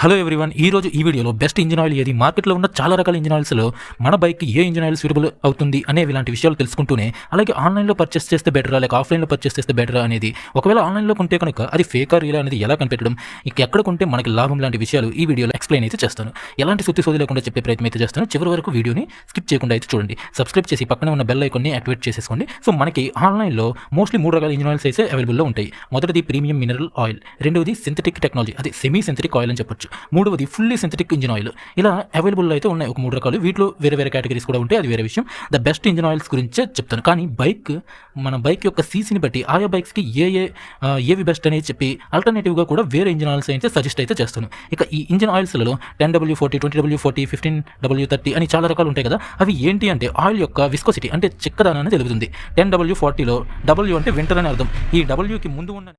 Hello everyone, ఈ రోజు ఈ వీడియోలో బెస్ట్ ఇంజిన్ ఆయిల్ ఏది, మార్కెట్లో ఉన్న చాలా రకాల ఇంజిన్ ఆయిల్స్లో మన బైక్కి ఏ ఇంజిన్ ఆయిల్ సూటబుల్ అవుతుంది అనే ఇలాంటి విషయాలు తెలుసుకుంటూనే, అలాగే ఆన్లైన్లో పర్చేస్ చేస్తే బెటరా లేక ఆఫ్లైన్లో పర్చేస్ చేస్తే బెటరా అనేది, ఒకవేళ ఆన్లైన్లో కొంటే కనుక అది ఫేకా రియల్ అనేది ఎలా కనిపెట్టడం, ఎక్కడ కొంటే మనకి లాభం లాంటి విషయాలు ఈ వీడియోలో ఎక్స్ప్లెయిన్ అయితే చేస్తాను. ఎలాంటి సుత్తి సోది లేకుండా చెప్పే ప్రయత్నం అయితే చేస్తాను. చివరి వరకు వీడియోని స్కిప్ చేయకుండా అయితే చూడండి. సబ్స్క్రైబ్ చేసి పక్కన ఉన్న బెల్ ఐకాన్ని యాక్టివేట్ చేసేసుకోండి. సో మనకి ఆన్లైన్లో మోస్ట్లీ 3 రకాల ఇంజిన్ ఆయిల్స్ అయితే అవైలబుల్లో ఉంటాయి. మొదటిది ప్రీమియం మినరల్ ఆయిల్, రెండవది సింథటిక్ టెక్నాలజీ, అది సెమీ సింథటిక్ ఆయిల్ అని చెప్పొచ్చు, మూడవది ఫుల్లీ సింథటిక్ ఇంజిన్ ఆయిల్. ఇలా అవైలబుల్ అయితే ఉన్నాయి ఒక 3 రకాలు. వీటిలో వేరే వేరే కేటగిరీస్ కూడా ఉంటాయి, అది వేరే విషయం. ద బెస్ట్ ఇంజిన్ ఆయిల్స్ గురించే చెప్తాను. కానీ మన బైక్ యొక్క సీసీని బట్టి ఆయా బైక్స్కి ఏవి బెస్ట్ అనేది చెప్పి ఆల్టర్నేటివ్గా కూడా వేరే ఇంజిన్ ఆయిల్స్ అయితే సజెస్ట్ అయితే చేస్తాను. ఇక ఈ ఇంజిన్ ఆయిల్స్లలో 10W40, 20W40, 15W30 అని చాలా రకాలు ఉంటాయి కదా. అవి ఏంటి అంటే ఆయిల్ యొక్క విస్కోసిటీ అంటే చిక్కదనాన్ని తెలుపుతుంది. 10W40లో W అంటే వింటర్ అని అర్థం. ఈ Wకి ముందు ఉన్న